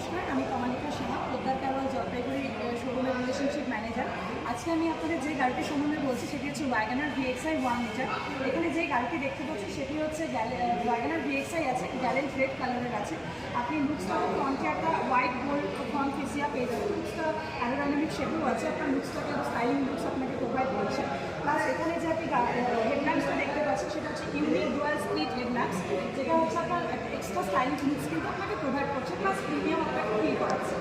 নমস্কার, আমি কমালিকা সাহা, পোদ্দার কারওয়াল জলপাইগুড়ি শোরুমের রিলেশনশিপ ম্যানেজার। আজকে আমি আপনাদের যে গাড়িটি সম্বন্ধে বলছি সেটি হচ্ছে ওয়াগনার VXi 1 লিটার। এখানে যে গাড়িটি দেখতে পাচ্ছি সেটি হচ্ছে ওয়াগনার VXi আছে, গ্যালেন্ট রেড কালারের আছে। আপনি লুকসটা ফ্রন্টে একটা হোয়াইট গোল্ড ফ্রন্ট ফেসিয়া পেয়ে যাবেন। লুকসটা অ্যারোডাইনামিক শেপেও আছে, আপনার লুকসটাকে স্টাইলিং লুকস আপনাকে প্রোভাইড করছে। প্লাস এখানে যে আপনি হেডল্যাম্পসটা দেখতে পাচ্ছেন সেটা হচ্ছে ইউনিক ডুয়াল স্প্লিট হেডল্যাম্পস, যেটা হচ্ছে আপনার এক্সট্রা স্টাইলিং লুকস কিন্তু আপনাকে প্রোভাইড করছে, প্লাস প্রিমিয়াম আপনাকে ফিল করাচ্ছে।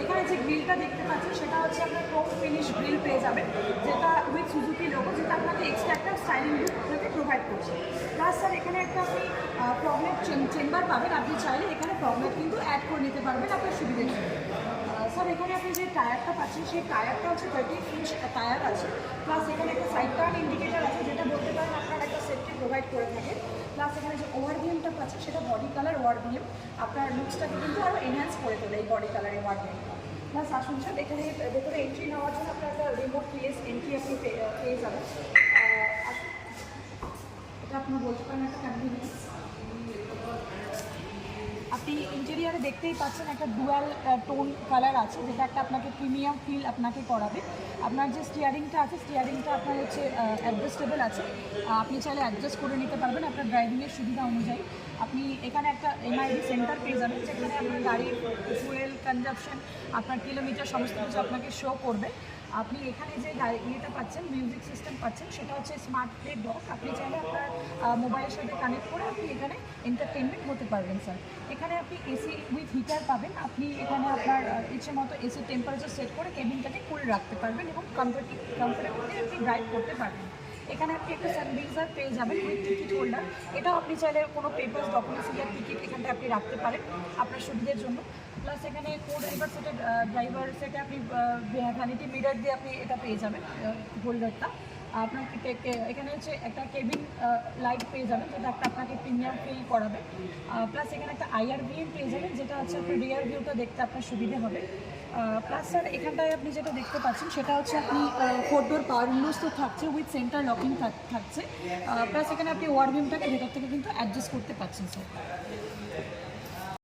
এখানে যে গ্রিলটা দেখতে পাচ্ছেন সেটা হচ্ছে আপনার ক্রোম ফিনিশ গ্রিল পেয়ে যাবেন, যেটা উইথ সুজুকি লোগো, যেটা আপনাকে এক্সট্রা একটা স্টাইলিং লুক আপনাকে প্রোভাইড করছে। প্লাস স্যার এখানে একটা আপনি প্রবলেম চেম্বার পাবেন, আপনি চাইলে এখানে প্রবলেম কিন্তু অ্যাড করে নিতে পারবেন আপনার সুবিধের জন্য। স্যার এখানে আপনি যে টায়ারটা পাচ্ছেন সেই টায়ারটা হচ্ছে 30 ইঞ্চ টায়ার আছে। প্লাস এখানে একটা সাইড টার্ন ইন্ডিকেটার আছে, যেটা বলতে পারেন আপনার একটা সেফটি প্রোভাইড করে থাকে। প্লাস এখানে যে ওভারভিউমটা পাচ্ছেন সেটা বডি কালার ওভারভিউম, আপনার লুকসটাকে কিন্তু আরও এনহ্যান্স করে তোলে এই বডি কালারের ওভারভিউমটা। প্লাস আসুন স্যার, এখানে ভেতরে এন্ট্রি নেওয়ার জন্য আপনার একটা রিমোট প্লেস এন্ট্রি আপনি পেয়ে যাবেন। এটা আপনি বলতে পারেন একটা কনভিনিয়েন্স। আপনি ইন্টেরিয়ারে দেখতেই পাচ্ছেন একটা ডুয়াল টোন কালার আছে, যেটা একটা আপনাকে প্রিমিয়াম ফিল আপনাকে করাবে। আপনার যে স্টিয়ারিংটা আছে, স্টিয়ারিংটা আপনার হচ্ছে অ্যাডজাস্টেবল আছে, আপনি চাইলে অ্যাডজাস্ট করে নিতে পারবেন আপনার ড্রাইভিংয়ের সুবিধা অনুযায়ী। আপনি এখানে একটা MID সেন্টার পেয়ে যাবেন, যেখানে আপনার গাড়ির ফুয়েল কনজাম্পশন, আপনার কিলোমিটার সমস্ত কিছু আপনাকে শো করবে। আপনি এখানে যে ইয়েটা পাচ্ছেন, মিউজিক সিস্টেম পাচ্ছেন, সেটা হচ্ছে স্মার্ট প্লে ডক। আপনি চাইলে আপনার মোবাইলের সাথে কানেক্ট করে আপনি এখানে এন্টারটেনমেন্ট হতে পারবেন স্যার। এখানে আপনি এসি উইথ হিটার পাবেন। আপনি এখানে আপনার ইচ্ছে মতো এসি টেম্পারেচার সেট করে কেবিনটাকে কুল রাখতে পারবেন এবং কমফোর্টেবলি আপনি ড্রাইভ করতে পারবেন। এখানে আপনি একটা সানভিজার পেয়ে যাবেন উইথ টিকিট হোল্ডার। এটাও আপনি চাইলে কোনো পেপার্স, ডকুমেন্টস ইয়ার টিকিট এখানটা আপনি রাখতে পারেন আপনার সুবিধের জন্য। প্লাস এখানে ড্রাইভার সেটে আপনি ভ্যানিটি মিরর দিয়ে আপনি এটা পেয়ে যাবেন হোল্ডারটা। আপনার এখানে হচ্ছে একটা কেবিন লাইট পেয়ে যাবেন, যেটা একটা আপনাকে প্রিমিয়াম ফিল করাবে। প্লাস এখানে একটা IR পেয়ে যাবেন, যেটা হচ্ছে আপনার রিয়ার ভিউটা দেখতে আপনার সুবিধে হবে। প্লাস স্যার এখানটায় আপনি যেটা দেখতে পাচ্ছেন সেটা হচ্ছে আপনি 4 ডোর পাওয়ার উইন্ডোজ তো থাকছে, উইথ সেন্টার লকিং থাকছে। প্লাস এখানে আপনি ওয়ারভিউমটাকে ভেতর থেকে কিন্তু অ্যাডজাস্ট করতে পারছেন স্যার।